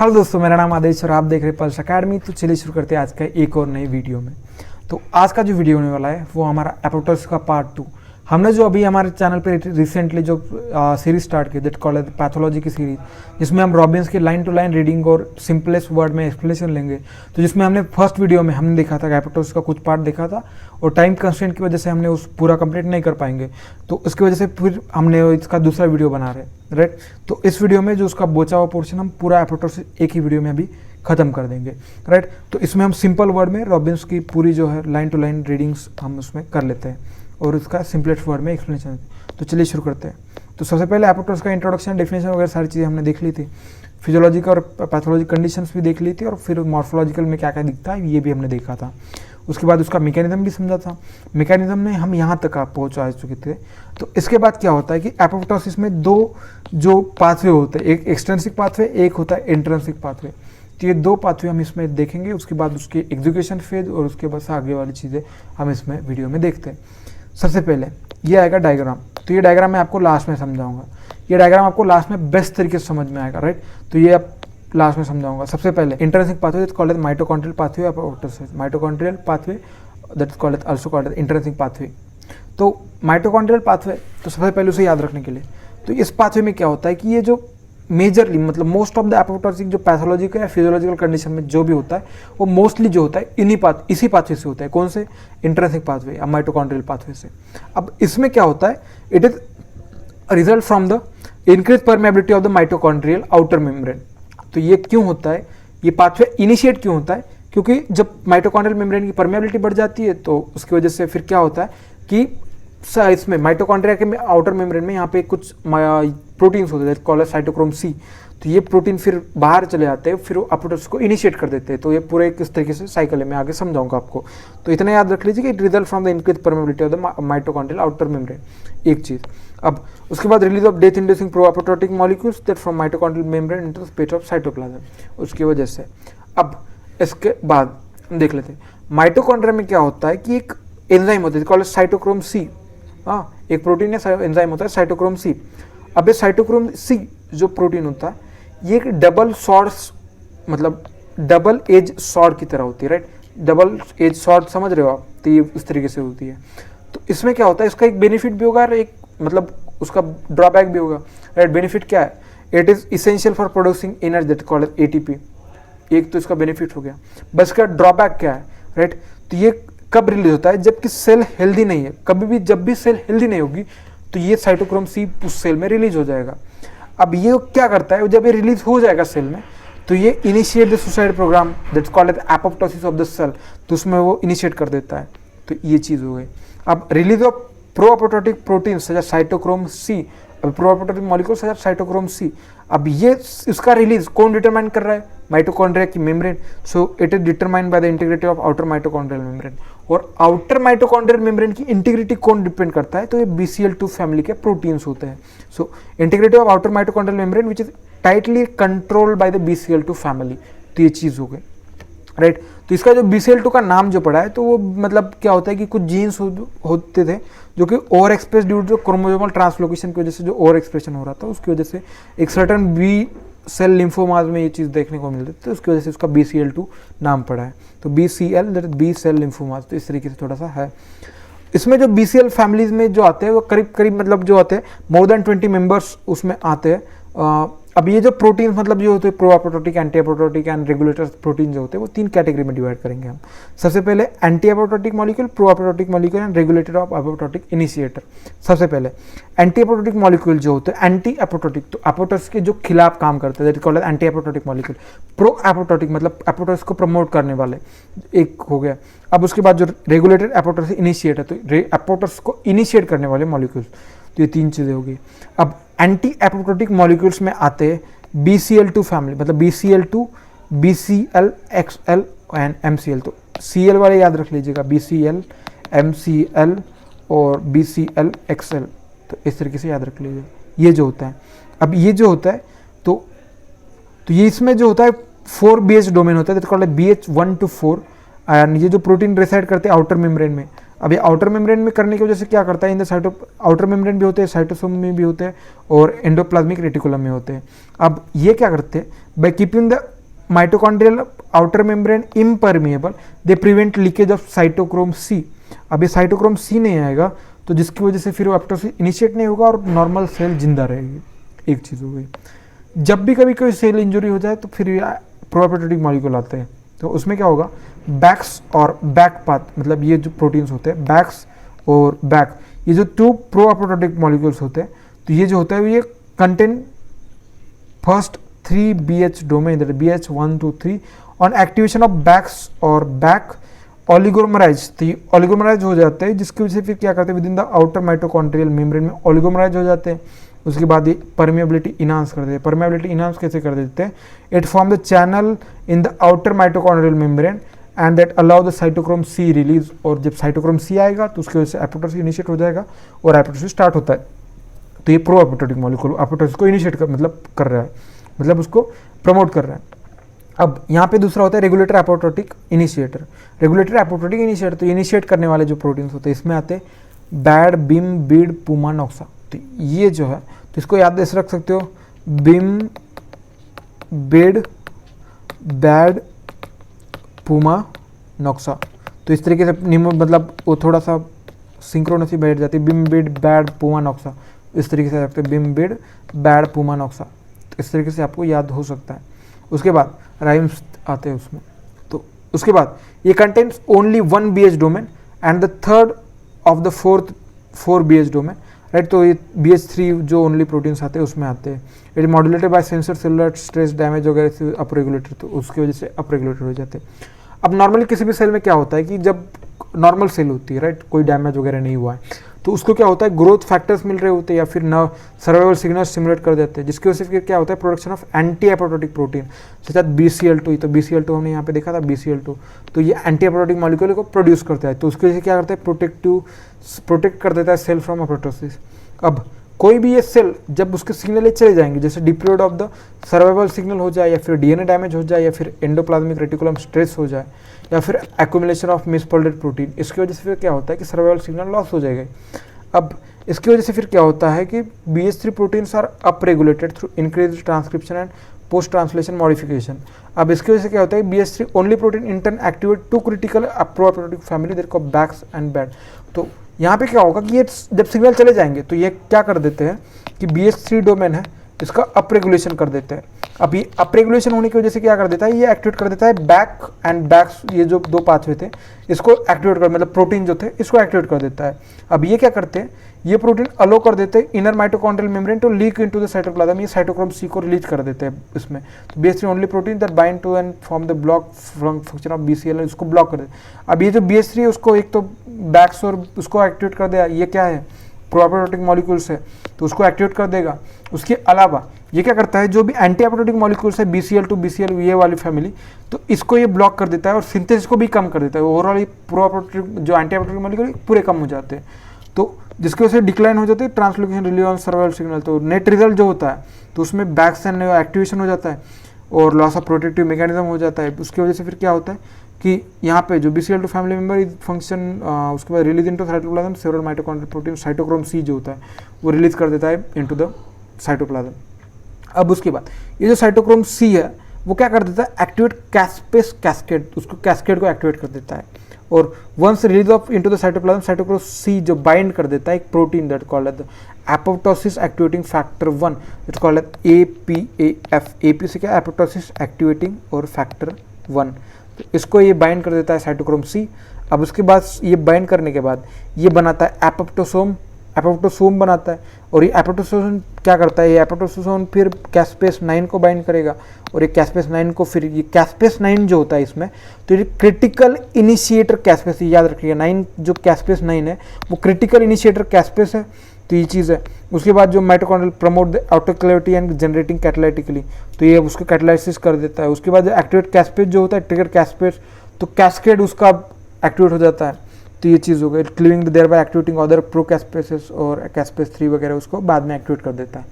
Hello दोस्तों, मेरा नाम आदेश और आप देख रहे हैं पल्स अकेडमी। तो चलिए शुरू करते हैं आज का एक और नई वीडियो में। तो आज का जो वीडियो होने वाला है वो हमारा एपोप्टोसिस का पार्ट 2। हमने जो अभी हमारे चैनल पे रिसेंटली जो सीरीज स्टार्ट की दैट कॉल्ड पैथोलॉजी की सीरीज, जिसमें हम रॉबिन्स की लाइन टू लाइन रीडिंग और सिंपलेस्ट वर्ड में एक्सप्लेनेशन लेंगे। तो जिसमें हमने फर्स्ट वीडियो में हमने देखा था एपोप्टोसिस का कुछ पार्ट देखा था और टाइम कंस्ट्रेंट की वजह से हमने उस पूरा कंप्लीट नहीं कर पाएंगे, तो उसकी वजह से फिर हमने इसका दूसरा वीडियो बना रहे राइट। तो इस वीडियो में जो उसका बचा हुआ पोर्शन हम पूरा एपोप्टोसिस एक ही वीडियो में अभी खत्म कर देंगे राइट। तो इसमें हम सिंपल वर्ड में रॉबिन्स की पूरी जो है लाइन टू लाइन रीडिंग्स हम उसमें कर लेते हैं और उसका सिंपलेस्ट वर्ड में एक्सप्लेनेशन। तो चलिए शुरू करते हैं। तो सबसे पहले एपोप्टोसिस का इंट्रोडक्शन, डेफिनेशन वगैरह सारी चीज़ें हमने देख ली थी। फिजियोलॉजिकल और पैथोलॉजी कंडीशंस भी देख ली थी और फिर मॉर्फोलॉजिकल में क्या क्या दिखता है ये भी हमने देखा था। उसके बाद उसका मैकेनिज्म भी समझा था। मैकेनिज्म में हम यहाँ तक आप पहुँचा चुके थे। तो इसके बाद क्या होता है कि एपोप्टोसिस में दो जो पाथवे होते हैं, एक एक्सट्रिंसिक पाथवे, एक होता है इंट्रिंसिक पाथवे। तो ये दो पाथवे हम इसमें देखेंगे। उसके बाद उसके एग्जीक्यूशन फेज और उसके बाद आगे वाली चीज़ें हम इसमें वीडियो में देखते हैं। सबसे पहले ये आएगा डायग्राम। तो ये डायग्राम मैं आपको लास्ट में समझाऊंगा। ये डायग्राम आपको लास्ट में बेस्ट तरीके से समझ में आएगा राइट। तो ये आप लास्ट में समझाऊंगा। सबसे पहले intrinsic pathway that called as mitochondrial pathway of apoptosis. Mitochondrial pathway that is called as also called as intrinsic pathway. तो माइटोकॉन्ड्रियल पाथवे, तो सबसे पहले उसे याद रखने के लिए, तो इस पाथवे में क्या होता है कि ये जो मेजरली मतलब मोस्ट ऑफ द एपोप्टोसिस जो पैथोलॉजिकल या फिजियोलॉजिकल कंडीशन में जो भी होता है वो मोस्टली जो होता है इसी पाथवे से होता है। कौन से? इंट्रिंसिक पाथवे या माइटोकॉन्ड्रियल पाथवे से। अब इसमें क्या होता है, it is result from the increase permeability of the mitochondrial outer membrane. तो ये क्यों होता है, ये पाथवे इनिशिएट क्यों होता है? क्योंकि जब माइटोकॉन्ड्रियल मेम्ब्रेन की परमेबिलिटी बढ़ जाती है तो उसकी वजह से फिर क्या होता है कि इसमें माइटोकॉन्ड्रिया के आउटर मेम्ब्रेन में यहाँ पे कुछ प्रोटीन्स होते हैं कॉल्ड साइटोक्रोम सी। तो ये प्रोटीन फिर बाहर चले जाते हैं, फिर वो एपोप्टोसिस को इनिशिएट कर देते हैं। तो ये पूरे किस तरीके से साइकिल है मैं आगे समझाऊंगा आपको। तो इतना याद रख लीजिए कि it result from the increase permeability of the mitochondrial outer membrane, एक चीज। अब उसके बाद release of death inducing pro apoptotic molecules that from mitochondrial membrane into the space of cytoplasm, उसकी वजह से। अब इसके बाद देख लेते हैं माइटोकॉन्ड्रिया में क्या होता है कि एक एंजाइम होता है कॉल्ड साइटोक्रोम सी। हाँ, एक प्रोटीन है एंजाइम होता है साइटोक्रोम सी। अब ये साइटोक्रोम सी जो प्रोटीन होता है ये एक डबल सॉर्ड मतलब डबल एज सॉर्ड की तरह होती है राइट। डबल एज सॉर्ड समझ रहे हो आप? तो ये इस तरीके से होती है। तो इसमें क्या होता है, इसका एक बेनिफिट भी होगा और एक मतलब उसका ड्रॉबैक भी होगा राइट। बेनिफिट क्या है? It is essential for producing energy that called ATP. एक तो इसका बेनिफिट हो गया, बस इसका ड्रॉबैक क्या है राइट। तो ये कब रिलीज होता है? जबकि सेल हेल्दी नहीं है। कभी भी जब भी सेल हेल्दी नहीं होगी तो ये साइटोक्रोम सी उस सेल में रिलीज हो जाएगा। अब ये क्या करता है, जब ये रिलीज हो जाएगा सेल में तो ये initiate the suicide program that's called as apoptosis of the cell. तो उसमें वो इनिशिएट कर देता है। तो ये चीज हो गई। अब release of pro apoptotic protein such as cytochrome C, अब pro apoptotic molecule such as cytochrome C. अब ये इसका रिलीज कौन डिटरमाइन कर रहा है? माइटोकॉन्ड्रिया की membrane. So it is determined by the integrity of outer mitochondrial membrane. और आउटर माइटोकॉन्ड्रियल मेम्ब्रेन की इंटीग्रिटी कौन डिपेंड करता है? तो ये BCL2 फैमिली के प्रोटीन्स होते हैं। So integrity of outer mitochondrial membrane which is tightly controlled by the BCL2 family. तो ये चीज हो गई राइट। तो इसका जो BCL2 का नाम जो पड़ा है तो वो मतलब क्या होता है कि कुछ जीन्स होते थे जो कि over express due to chromosomal translocation की वजह से जो ओवर एक्सप्रेशन हो रहा था उसकी वजह से एक सर्टन बी सेल लिम्फोमाज में ये चीज़ देखने को मिलती है। तो उसकी वजह से उसका BCL2 नाम पड़ा है। तो BCL that is B cell lymphomas. तो इस तरीके से थोड़ा सा है। इसमें जो BCL फैमिलीज में जो आते हैं वो करीब करीब मतलब जो आते हैं मोर देन 20 मेंबर्स उसमें आते हैं। अब ये जो प्रोटीन मतलब जो होते हैं pro apoptotic, anti apoptotic and regulator protein जो होते हैं वो 3 कैटेगरी में डिवाइड करेंगे हम। सबसे पहले anti apoptotic molecule, pro apoptotic molecule and regulator of apoptotic initiator. सबसे पहले एंटी एपोप्टोटिक मॉलिक्यूल जो होते हैं एंटी एपोप्टोटिक, तो एपोप्टोसिस के जो खिलाफ काम करते हैं that is called anti apoptotic molecule. Pro apoptotic मतलब एपोप्टोसिस को प्रमोट करने वाले, एक हो गया। अब उसके बाद जो रेगुलेटर एपोप्टोसिस इनिशिएटर, तो एपोप्टोसिस को इनिशिएट करने वाले मॉलिक्यूल्स। तो ये 3 चीजें होगी। अब एंटी एपोप्टोटिक मॉलिक्यूल्स में आते हैं BCL2 फैमिली, मतलब BCL2, BCL, XL and MCL। तो CL वाले याद रख लीजिएगा, BCL, MCL और BCL, XL। तो इस तरीके से याद रख लीजिएगा ये जो होता है। अब ये जो होता है तो ये इसमें जो होता है 4 BH डोमेन होता है that called BH1 to 4। And ये जो प्रोटीन रेसाइड करते हैं आउटर मेम्ब्रेन में अभी आउटर मेम्ब्रेन में करने की वजह से क्या करता है, इन द आउटर मेम्ब्रेन भी होते हैं, साइटोसोम में भी होते हैं और एंडोप्लाज्मिक रेटिकुलम में होते हैं। अब ये क्या करते हैं, by keeping the mitochondrial outer membrane impermeable they prevent leakage of cytochrome C. अब ये साइटोक्रोम सी नहीं आएगा तो जिसकी वजह से फिर वो एपोप्टोसिस इनिशिएट नहीं होगा और नॉर्मल सेल जिंदा रहेगी। एक चीज़ हो गई। जब भी कभी कोई सेल इंजरी हो जाए तो फिर प्रो एपोप्टोटिक मॉलिक्यूल आते हैं, तो उसमें क्या होगा, बैक्स और बैक पाथ, मतलब ये जो प्रोटीन्स होते हैं बैक्स और बैक, ये जो 2 प्रो एपोप्टोटिक मॉलिक्यूल्स होते हैं, तो ये जो होता है ये contain first 3 BH domain, that BH 1 2 3 on activation of Bax और बैक ओलिगोमराइज। तो ये ओलिगोमराइज हो जाते हैं, जिसकी वजह से फिर क्या करते हैं, with in the outer mitochondrial membrane में ओलिगोमराइज हो जाते हैं। उसके बाद ये परमेबिलिटी इनहांस कर देते हैं। परमेबिलिटी इनहांस कैसे कर देते हैं, it form the channel in the outer mitochondrial membrane and that allow the cytochrome C release. और जब साइटोक्रोम सी आएगा तो उसकी वजह से एपोप्टोसिस इनिशिएट हो जाएगा और एपोप्टोसिस स्टार्ट होता है। तो ये प्रो एपोप्टोटिक मॉलिक्यूल एपोप्टोसिस को इनिशिएट कर रहा है, मतलब उसको प्रमोट कर रहा है। अब यहाँ पे दूसरा होता है regulator apoptotic initiator. Regulator apoptotic initiator, तो इनिशिएट करने वाले जो प्रोटीन्स होते हैं इसमें आते हैं बैड, बिम, बीड, पुमा, नॉक्सा। तो ये जो है तो इसको याद ऐसे रख सकते हो, बिम, बीड, बैड, पुमा, नॉक्सा। तो इस तरीके से मतलब वो थोड़ा सा सिंक्रोनसी बैठ जाती है, बिम, बीड, बैड, पुमा, नॉक्सा। इस तरीके से रखते हैं, बिम, बीड, बैड, पुमा, नॉक्सा। तो इस तरीके से आपको याद हो सकता है। उसके बाद राइम्स आते हैं उसमें। तो उसके बाद ये contains only 1 BH domain and the third of the four BH domain, right. तो ये BH3 जो ओनली प्रोटीन्स आते हैं उसमें आते हैं। It modulated by sensor cellular stress damage वगैरह से अपरेगुलेटेड, तो उसकी वजह से अपरेगुलेटेड हो जाते हैं। अब नॉर्मली किसी भी सेल में क्या होता है कि जब नॉर्मल सेल होती है, राइट, कोई डैमेज वगैरह नहीं हुआ है, तो उसको क्या होता है, ग्रोथ फैक्टर्स मिल रहे होते हैं या फिर न सर्वाइवल सिग्नल स्टिमुलेट कर देते हैं, जिसकी वजह से फिर क्या होता है, production of anti apoptotic protein such BCL2। तो BCL2 हमने यहाँ पे देखा था, BCL2, तो ये एंटी एपोप्टोटिक मॉलिक्यूल को प्रोड्यूस करता है। तो उसकी वजह से क्या करता है, प्रोटेक्ट कर देता है सेल फ्रॉम एपोप्टोसिस। अब कोई भी ये सेल जब उसके सिग्नल चले जाएंगे, जैसे डिप्रियोड ऑफ द सर्वाइवल सिग्नल हो जाए या फिर DNA डैमेज हो जाए या फिर एंडोप्लाज्मिक रेटिकुलम स्ट्रेस हो जाए या फिर एक्यूमुलेशन ऑफ मिसफोल्डेड प्रोटीन, इसकी वजह से फिर क्या होता है कि सर्वाइवल सिग्नल लॉस हो जाएगा। अब इसकी वजह से फिर क्या होता है कि BH3 proteins are upregulated through increase transcription and post translation modification. अब इसकी वजह से क्या होता है, BH3 only protein in turn activate 2 critical pro apoptotic family that called Bax and Bad. तो यहाँ पे क्या होगा कि ये जब सिग्नल चले जाएंगे तो ये क्या कर देते हैं कि BH3 डोमेन है इसका अपरेगुलेशन कर देते हैं। अब ये अपरेगुलेशन होने की वजह से क्या कर देता है, ये एक्टिवेट कर देता है बैक एंड बैक्स, ये जो 2 पाथवे थे इसको एक्टिवेट कर, मतलब प्रोटीन जो थे इसको एक्टिवेट कर देता है। अब ये क्या करते हैं, ये प्रोटीन अलो कर देते हैं inner mitochondrial membrane to leak into the cytoplasm, ये साइटोक्रोम सी को रिलीज कर देते हैं इसमें। तो BH3 only protein that bind to and form the block function of BCL, इसको ब्लॉक कर देते हैं। अब ये जो BH3 है उसको एक तो बैक्स और उसको एक्टिवेट कर देगा, ये क्या है, प्रो एपोप्टोटिक मॉलिक्यूल्स है तो उसको एक्टिवेट कर देगा। उसके अलावा ये क्या करता है, जो भी एंटी एपोप्टोटिक मॉलिक्यूल्स है BCL2, BCL ये वाली फैमिली, तो इसको ये ब्लॉक कर देता है और सिंथेसिस को भी कम कर देता है। ओवरऑल ये प्रो एपोप्टोटिक जो एंटी एपोप्टोटिक मॉलिक्यूल पूरे कम हो जाते हैं, तो जिसकी वजह से डिक्लाइन हो जाती है ट्रांसलोकेशन रिलीज सर्वाइवल सिग्नल। तो नेट रिजल्ट जो होता है तो उसमें बैक्स एंड एक्टिवेशन हो जाता है और लॉस ऑफ प्रोटेक्टिव मैकेनिज्म हो जाता है। उसकी वजह से फिर क्या होता है कि यहाँ पे जो BCL2 family member is function, उसके बाद release into cytoplasm several mitochondrial protein cytochrome C जो होता है वो रिलीज कर देता है इनटू द साइटोप्लाज्म। अब उसके बाद ये जो साइटोक्रोम सी है वो क्या कर देता है, एक्टिवेट कैस्पेस कैस्केड, उसको कैस्केड को एक्टिवेट कर देता है और once release of into the cytoplasm cytochrome C जो बाइंड कर देता है एक protein that called as the apoptosis activating factor 1 that called as APAF। AP से क्या, एपोप्टोसिस एक्टिवेटिंग और फैक्टर 1, तो इसको ये बाइंड कर देता है साइटोक्रोम सी। अब उसके बाद ये बाइंड करने के बाद ये बनाता है एपोप्टोसोम बनाता है और ये एपोप्टोसोम क्या करता है, ये एपोप्टोसोम फिर कैस्पेस 9 को बाइंड करेगा और ये कैस्पेस 9 को फिर ये कैस्पेस 9 जो होता है इसमें, तो ये क्रिटिकल इनिशिएटर कैस्पेस, याद रखिएगा 9 जो कैस्पेस 9 है वो क्रिटिकल इनिशिएटर कैस्पेस है, तो ये चीज़ है। उसके बाद जो mitochondrial promote the autoclavity and generating catalytically, तो ये उसको कैटालाइसिस कर देता है। उसके बाद एक्टिवेट कैस्पेस जो होता है ट्रिगर कैस्पेस, तो कैस्केड उसका एक्टिवेट हो जाता है, तो ये चीज़ हो गई cleaving thereby activating other pro caspases और कैस्पेस 3 वगैरह उसको बाद में एक्टिवेट कर देता है।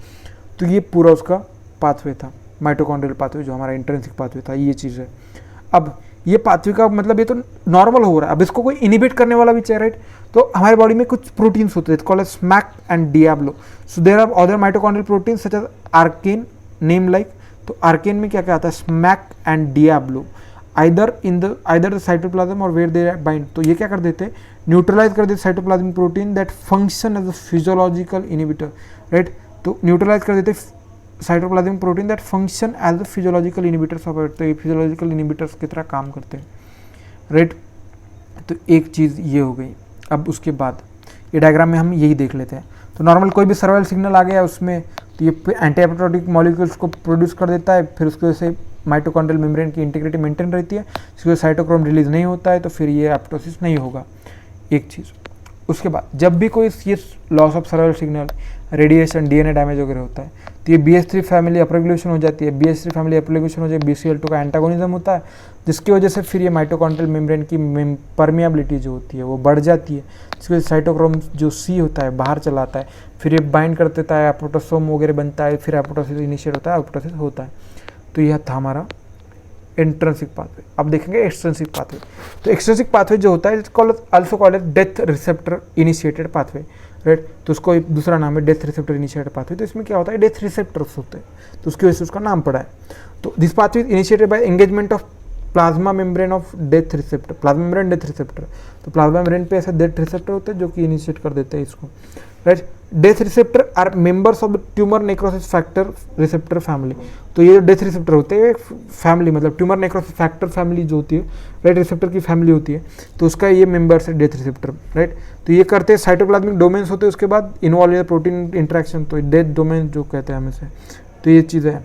तो ये पूरा उसका पाथवे था, माइटोकॉन्ड्रियल पाथवे जो हमारा इंट्रिंसिक पाथवे था, ये चीज़ है। अब ये पाथवे का मतलब ये तो नॉर्मल हो रहा है। अब इसको कोई इनिबिट करने वाला भी चाहिए, राइट? तो हमारे बॉडी में कुछ प्रोटीन्स होते हैं called Smac and Diablo. So there are other mitochondrial proteins such as arcane, name like. तो आर्केन में क्या क्या आता है? Smac and Diablo, either the cytoplasm और वेयर दे बाइंड। तो ये क्या कर देते हैं? न्यूट्रलाइज कर देते cytoplasmic protein that function as a physiological inhibitor, right? तो न्यूट्रलाइज कर देते cytoplasmic protein that function as a physiological inhibitors of it. तो ये फिजियोलॉजिकल इनिबिटर्स की तरह काम करते हैं, राइट? तो एक चीज़ ये हो गई। अब उसके बाद ये डायग्राम में हम यही देख लेते हैं। तो नॉर्मल कोई भी सर्वाइवल सिग्नल आ गया उसमें, तो ये एंटी एपोप्टोटिक मॉलिक्यूल्स को प्रोड्यूस कर देता है, फिर उसकी वजह से माइटोकॉन्ड्रियल मेम्ब्रेन की इंटीग्रिटी मेंटेन रहती है, इसके साइटोक्रोम रिलीज नहीं होता है, तो फिर ये एपोप्टोसिस नहीं होगा, एक चीज़। उसके बाद जब भी कोई ये loss of survival signal, radiation, DNA damage वगैरह होता है, तो ये BH3 फैमिली अपरेगुलेशन हो जाती है। BH3 फैमिली अपरेगुलेशन हो जाए, BCL2 का एंटागोनिज्म होता है, जिसकी वजह से फिर ये माइटोकॉन्ड्रियल मेम्ब्रेन की परमिएबिलिटी जो होती है वो बढ़ जाती है, जिसकी वजह से साइटोक्रोम जो C होता है बाहर चला आता है, फिर ये बाइंड कर देता है, एपोप्टोसोम वगैरह बनता है, फिर एपोप्टोसिस इनिशिएट होता है, एपोप्टोसिस होता है। तो यह था हमारा इंट्रिंसिक पाथवे। अब देखेंगे एक्सट्रिंसिक पाथवे। तो एक्सट्रिंसिक पाथवे जो होता है also called death receptor initiated pathway, right? तो उसको एक दूसरा नाम है डेथ रिसेप्टर इनिशिएटेड पाथवे। तो इसमें क्या होता है? डेथ रिसेप्टर्स होते हैं, तो उसकी वजह से उसका नाम पड़ा है। तो this pathway is initiated by engagement of plasma membrane of death receptor, plasma membrane death receptor. तो प्लाज्मा मेम्ब्रेन पे ऐसा डेथ रिसेप्टर होते हैं जो कि इनिशिएट कर देते हैं इसको, right? Death receptor are members of the tumour necrosis factor receptor family. तो ये डेथ रिसेप्टर होते हैं फैमिली, मतलब ट्यूमर नेक्रोसिस फैक्टर फैमिली जो होती है, राइट? रिसेप्टर की फैमिली होती है, तो उसका ये मेंबर्स है डेथ रिसेप्टर, राइट? तो ये करते हैं साइटोप्लाज्मिक डोमेन्स होते हैं, उसके बाद इन्वॉल्व प्रोटीन इंटरेक्शन, तो डेथ डोमेन जो कहते हैं हमें से। तो ये चीज़ है।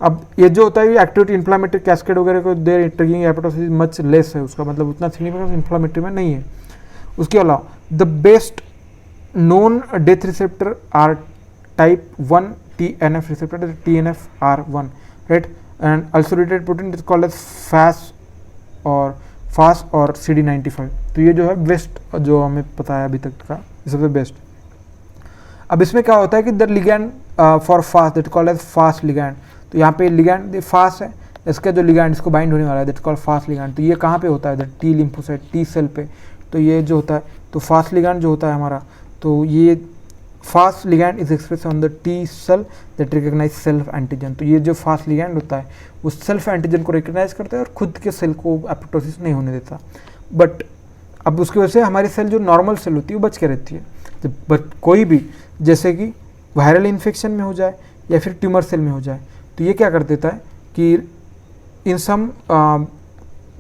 अब ये जो होता है एक्टिविटी इन्फ्लामेटरी कैस्केड वगैरह को देर ट्रिगरिंग एपोप्टोसिस मच लेस है, उसका मतलब उतना सिग्निफिकेंस इन्फ्लामेटरी में नहीं है। उसके अलावा the best known death receptor are type 1 TNF receptor, that is TNFR1, right? And also related protein is called as FAS और CD95। तो ये जो है बेस्ट जो हमें पता है अभी तक का सबसे बेस्ट। अब इसमें क्या होता है कि the ligand for Fas that called as Fas ligand. तो यहाँ पे लिगैंड फास्ट है, इसका जो लिगैंड इसको बाइंड होने वाला है दैट कॉल्ड फास्ट लिगैंड। तो ये कहाँ पे होता है? That T lymphocyte, T cell पे। तो ये जो होता है, तो फास्ट लिगैंड जो होता है हमारा, तो ये Fas ligand is express on the T cell that recognize self antigen. तो ये जो फास्ट लिगैंड होता है वो सेल्फ एंटीजन को रिकॉग्नाइज करता है और खुद के सेल को एपोप्टोसिस नहीं होने देता। बट अब उसकी वजह से हमारी सेल जो नॉर्मल सेल होती है वो बच के रहती है। बट कोई भी जैसे कि वायरल इन्फेक्शन में हो जाए या फिर ट्यूमर सेल में हो जाए, तो ये क्या कर देता है कि इन सम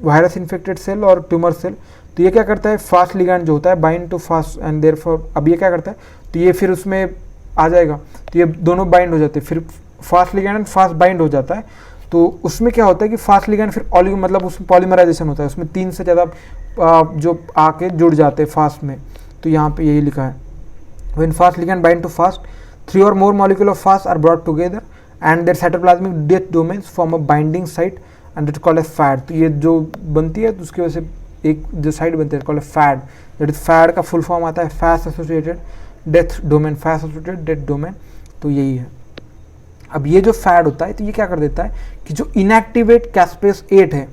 वायरस इन्फेक्टेड सेल और ट्यूमर सेल, तो ये क्या करता है? फास्ट लिगैंड जो होता है bind to Fas and therefore, अब ये क्या करता है? तो ये फिर उसमें आ जाएगा, तो ये दोनों बाइंड हो जाते हैं, फिर fast ligand and fast bind हो जाता है। तो उसमें क्या होता है कि फास्ट लिगैंड फिर मतलब उसमें पॉलीमराइजेशन होता है, उसमें 3 से ज़्यादा जो आके जुड़ जाते हैं फास्ट में। तो यहाँ पे यही लिखा है, when Fas ligand bind to Fas 3 or more molecule of fast are brought together and their cytoplasmic death domains form a binding site and it's called as FAD। तो ये जो बनती है तो उसकी वजह से एक जो साइट बनती है called FAD, that is FAD का फुल फॉर्म आता है fast associated death domain, fast associated death domain. तो यही है। अब ये जो FAD होता है तो ये क्या कर देता है कि जो इनएक्टिवेट कैस्पेस 8 है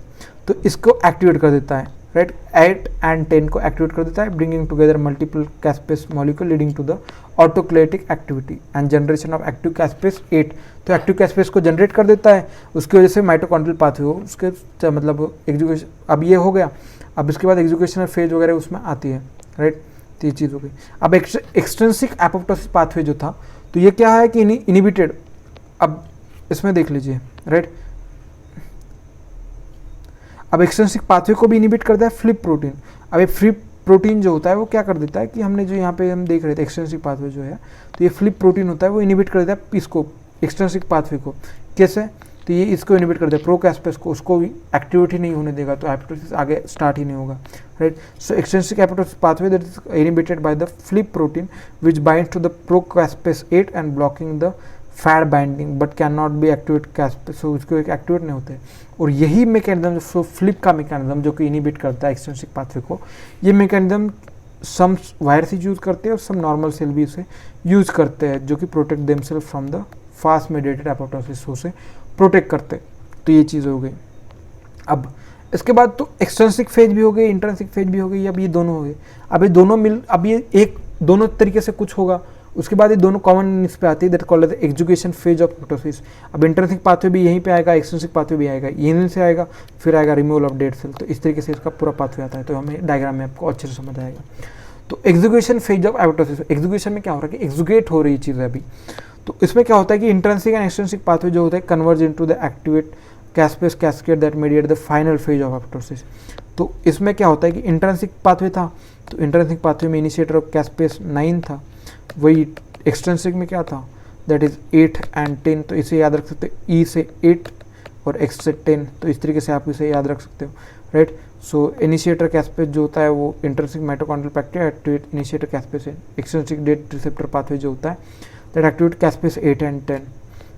तो इसको एक्टिवेट कर देता है, राइट? 8 and 10 को एक्टिवेट कर देता है, bringing together multiple caspase molecule leading to the autocatalytic activity and generation of active caspase 8। तो एक्टिव कैस्पेस को जनरेट कर देता है, उसकी वजह से माइटोकॉन्ड्रियल पाथवे हो, उसके मतलब एग्जीक्यूशन। अब ये हो गया, अब इसके बाद एग्जीक्यूशनल फेज वगैरह उसमें आती है, राइट? तो ये चीज़ हो गई। अब एक्सट्रिंसिक एपोप्टोसिस पाथवे जो था तो ये क्या है कि इनिबिटेड। अब इसमें देख लीजिए, राइट? अब एक्सट्रिंसिक पाथवे को भी इनिबिट करता है फ्लिप प्रोटीन। अब ये फ्लिप प्रोटीन जो होता है वो क्या कर देता है कि हमने जो यहाँ पे हम देख रहे थे एक्सट्रिंसिक पाथवे जो है, तो ये फ्लिप प्रोटीन होता है वो इनिबिट कर देता है इसको, एक्सट्रिंसिक पाथवे को। कैसे? तो ये इसको इनिबिट कर देता है प्रोकैस्पेस को, उसको भी एक्टिविटी नहीं होने देगा, तो एपोप्टोसिस आगे स्टार्ट ही नहीं होगा, right? So extrinsic apoptosis pathway that is inhibited by the flip protein which binds to the procaspase 8 and blocking the FADD binding but can not be activate caspase. So उसको एक activate नहीं होते। और यही mechanism जो flip का mechanism जो कि इनिबिट करता है एक्सट्रिंसिक पाथवे को, ये मैकेनिज्म सम वायरस यूज करते हैं और सम नॉर्मल सेल भी इसे यूज करते हैं, जो कि protect themselves from the Fas mediated apoptosis से प्रोटेक्ट करते हैं। तो ये चीज़ हो गई। अब इसके बाद तो एक्सट्रिंसिक फेज भी हो गई, इंट्रिंसिक फेज भी हो गई, अब ये दोनों हो गए। अब ये एक दोनों तरीके से कुछ होगा, उसके बाद ये दोनों कॉमन इस पे आती है, that called execution phase of apoptosis. अब इंट्रिंसिक पाथवे भी यहीं पे आएगा, एक्सट्रिंसिक पाथवे भी आएगा, यहीं से आएगा, फिर आएगा रिमूवल ऑफ डेड सेल। तो इस तरीके से इसका पूरा पाथवे आता है, तो हमें डायग्राम में आपको अच्छे से समझ आएगा। तो execution phase of apoptosis, execution में क्या हो रहा है कि एग्जीक्यूट हो रही चीज़ है अभी। तो इसमें क्या होता है कि इंट्रिंसिक एंड एक्सट्रिंसिक पाथवे जो होता है converge into the activate caspase cascade that mediate the final phase of apoptosis. तो इसमें क्या होता है कि इंट्रिंसिक पाथवे था, तो इंट्रिंसिक पाथवे में इनिशिएटर ऑफ कैस्पेस 9 था, वही एक्सट्रिंसिक में क्या था, दैट इज 8 एंड 10। तो इसे याद रख सकते हो, ई से 8 और एक्स से 10, तो इस तरीके से आप इसे याद रख सकते हो, राइट। सो इनिशिएटर कैस्पेस जो होता है वो इंट्रिंसिक माइटोकॉन्ड्रियल पैक्टिया एक्टिवेट इनिशिएटर कैस्पेस है। एक्सट्रिंसिक डेट रिसेप्टर पाथवे जो होता है दैट एक्टिवेट कैस्पेस 8 एंड 10।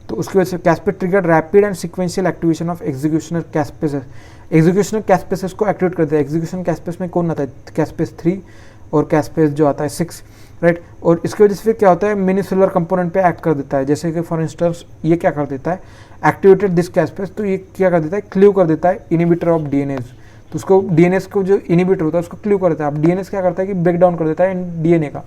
तो उसकी वजह से caspase trigger rapid and sequential activation of executional caspases. Executional caspases को एक्टिवेट करते हैं। एग्जीक्यूशन कैस्पेस में कौन आता है, कैस्पेस 3 और कैस्पेस जो आता है 6, राइट। और इसकी वजह से फिर क्या होता है, मिनी सेलुलर कंपोनेंट पे एक्ट कर देता है। जैसे कि फॉर इंस्टेंस ये क्या कर देता है, एक्टिवेटेड दिस कैस्पेस, तो ये क्या कर देता है, क्ल्यू कर देता है इनिबिटर ऑफ डीएनएज। तो उसको डीएनएस को जो इनिबिटर होता है उसको क्ल्यू कर देता है। अब डीएनएस क्या करता है कि ब्रेक डाउन कर देता है डीएनए का,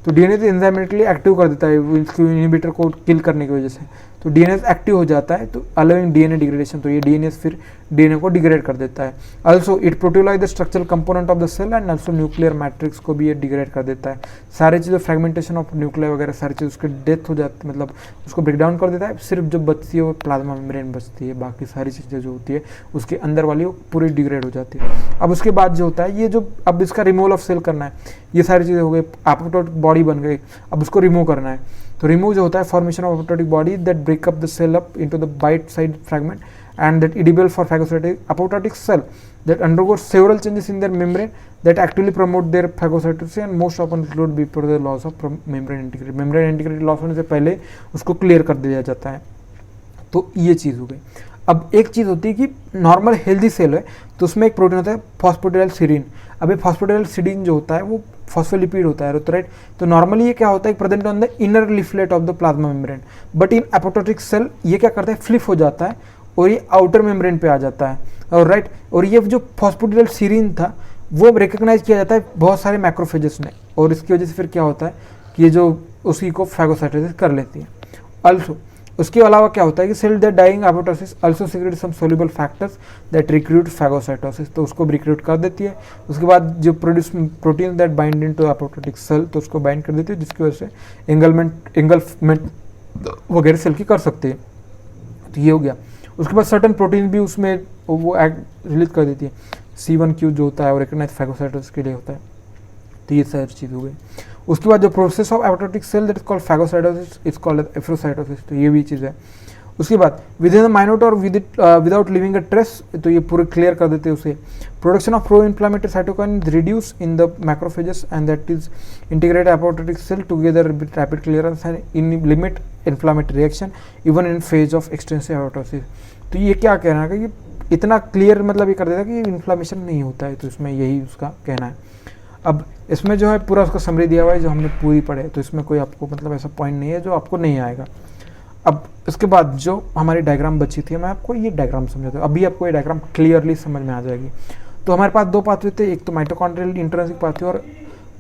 तो डीएनएस एंजाइमेटिकली एक्टिव कर देता है इसको इनिबिटर को किल करने की वजह से। तो डीएनएस एक्टिव हो जाता है, तो अलोइंग डीएनए डिग्रेडेशन, तो ये डीएनएस फिर डीएनए को डिग्रेड कर देता है। Also it proteolyze the structural component of the cell and also nuclear matrix को भी ये डिग्रेड कर देता है। सारी चीज़ें फ्रेगमेंटेशन ऑफ न्यूक्लियर वगैरह सारी चीज़ उसकी डेथ हो जाती है, मतलब उसको ब्रेक डाउन कर देता है। सिर्फ जो बचती है वो प्लाज्मा मेम्ब्रेन बचती है, बाकी सारी चीज़ें जो होती है उसके अंदर वाली वो पूरी डिग्रेड हो जाती है। अब उसके बाद जो होता है ये जो अब इसका रिमूवल ऑफ सेल करना है, ये सारी चीज़ें हो गई, एपोप्टोटिक बॉडी बन गई, अब उसको रिमूव करना है। तो रिमूव जो होता है formation of apoptotic body that break up the cell up into the bite sized fragment and that edible for phagocytic apoptotic cell that undergo several changes in their membrane that actively promote their phagocytosis and most often include before the loss of membrane integrity. membrane integrity loss होने से पहले उसको clear कर दिया जाता है। तो ये चीज़ हो गई। अब एक चीज़ होती है कि नॉर्मल हेल्दी सेल है तो उसमें एक प्रोटीन होता है फॉस्फेटिडाइल सीरीन। अब ये फॉस्फेटिडाइल सीरीन जो होता है वो फॉस्फोलिपिड होता है, राइट। तो नॉर्मली ये क्या होता है, present on the inner leaflet of the plasma membrane, but in apoptotic cell ये क्या करता है, फ्लिप हो जाता है और ये आउटर मेम्ब्रेन पे आ जाता है, और राइट। और ये जो फॉस्फेटिडाइल सीरीन था वो रिकग्नाइज किया जाता है बहुत सारे मैक्रोफेजेस ने, और इसकी वजह से फिर क्या होता है कि ये जो उसी को फैगोसाइटोसिस कर लेती है। ऑल्सो उसके अलावा क्या होता है कि cell that dying apoptosis also secrete some soluble factors that recruit phagocytosis, तो उसको रिक्रूट कर देती है। उसके बाद जो produce protein that bind into apoptotic cell, तो उसको बाइंड कर देती है, जिसकी वजह से एंगल्फमेंट वगैरह सेल की कर सकती है। तो ये हो गया। उसके बाद सर्टन प्रोटीन भी उसमें वो रिलीज कर देती है, C1q जो होता है और रिकग्नाइज फैगोसाइटोसिस के लिए होता है। तो ये सारी चीज़ हो गई। उसके बाद जो process of apoptotic cell that is called phagocytosis is called efferocytosis, तो ये भी चीज़ है। उसके बाद within the minutes without leaving a trace, तो ये पूरे क्लियर कर देते हैं उसे। Production of pro inflammatory cytokine reduce in the macrophages and that is integrate apoptotic cell together with rapid clearance and in limit inflammatory reaction even in phase of extensive apoptosis. तो ये क्या कहना है कि इतना क्लियर मतलब ये कर देता है कि इन्फ्लामेशन नहीं होता है, तो इसमें यही उसका कहना है। अब इसमें जो है पूरा उसका समरी दिया हुआ है जो हमने पूरी पढ़े, तो इसमें कोई आपको मतलब ऐसा पॉइंट नहीं है जो आपको नहीं आएगा। अब इसके बाद जो हमारी डायग्राम बची थी मैं आपको ये डायग्राम समझाता हूँ, अभी आपको ये डायग्राम क्लियरली समझ में आ जाएगी। तो हमारे पास दो पाथवे थे, एक तो माइटोकॉन्ड्रियल इंट्रिंसिक पाथवे और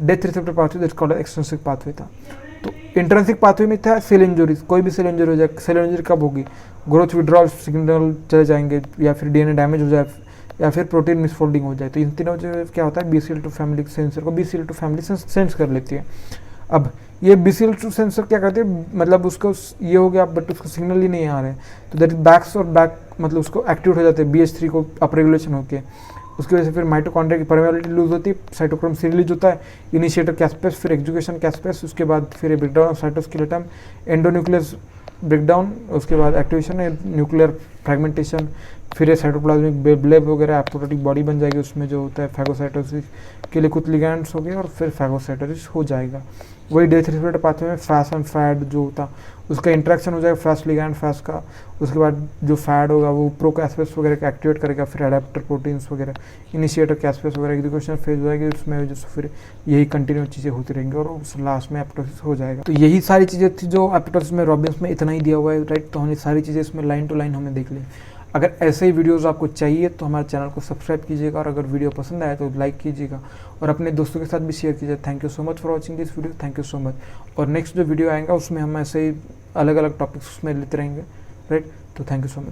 death receptor pathway that's called extrinsic pathway था। तो इंट्रिंसिक पाथवे में था सेल इंजरीज, कोई भी सेल इंजरी हो जाए। सेल इंजरी कब होगी, ग्रोथ विड्रॉल सिग्नल चले जाएंगे, या फिर डीएनए डैमेज हो जाए, या फिर प्रोटीन मिसफोल्डिंग हो जाए। तो इन तीनों जो क्या होता है BCL2 फैमिली सेंसर को BCL2 फैमिली सेंस कर लेती है। अब ये BCL2 सेंसर क्या करते हैं, मतलब उसको ये हो गया बट उसको सिग्नल ही नहीं आ रहे हैं, तो दैट बैक्स और बैक मतलब उसको एक्टिवेट हो जाते हैं BH3 को अपरेगुलेशन होके। उसकी वजह से फिर माइटोकॉन्ड्रिया की परमेबिलिटी लूज होती है, साइटोक्रोम सी रिलीज होता है, इनिशिएटर कैस्पेस, फिर एग्जीक्यूशन कैस्पेस, उसके बाद फिर breakdown of cytoskeleton, endonuclease breakdown, उसके बाद एक्टिवेशन है न्यूक्लियर फ्रैगमेंटेशन, फिर साइटोप्लाज्मिक ब्लेब वगैरह एपोप्टोटिक बॉडी बन जाएगी, उसमें जो होता है फैगोसाइटोसिस के लिए कुछ लिगैंड्स हो गए और फिर फैगोसाइटोसिस हो जाएगा। वही डेथ रिसेप्टर पाथवे में फैस एंड फैड जो होता उसका इंटरेक्शन हो जाएगा फैस लिगैंड फैस का। उसके बाद जो फैड होगा वो प्रो कैस्पेस वगैरह का एक्टिवेट करेगा, फिर अडेप्टर प्रोटीन्स वगैरह, इनिशिएटर कैस्पेस वगैरह एग्जीक्यूशन फेज हो जाएगी, उसमें जो फिर यही कंटिन्यू चीज़ें होती रहेंगी और उस लास्ट में एपोप्टोसिस हो जाएगा। तो यही सारी चीज़ें थी जो एपोप्टोसिस में रॉबिन्स में इतना ही दिया हुआ है, राइट। तो हमने सारी चीज़ें इसमें लाइन टू लाइन हमने देख ली। अगर ऐसे ही वीडियोस आपको चाहिए तो हमारे चैनल को सब्सक्राइब कीजिएगा, और अगर वीडियो पसंद आए तो लाइक कीजिएगा और अपने दोस्तों के साथ भी शेयर कीजिए। Thank you so much for watching this video, thank you so much. और नेक्स्ट जो वीडियो आएगा उसमें हम ऐसे ही अलग अलग टॉपिक्स उसमें लेते रहेंगे, राइट। तो थैंक यू सो मच।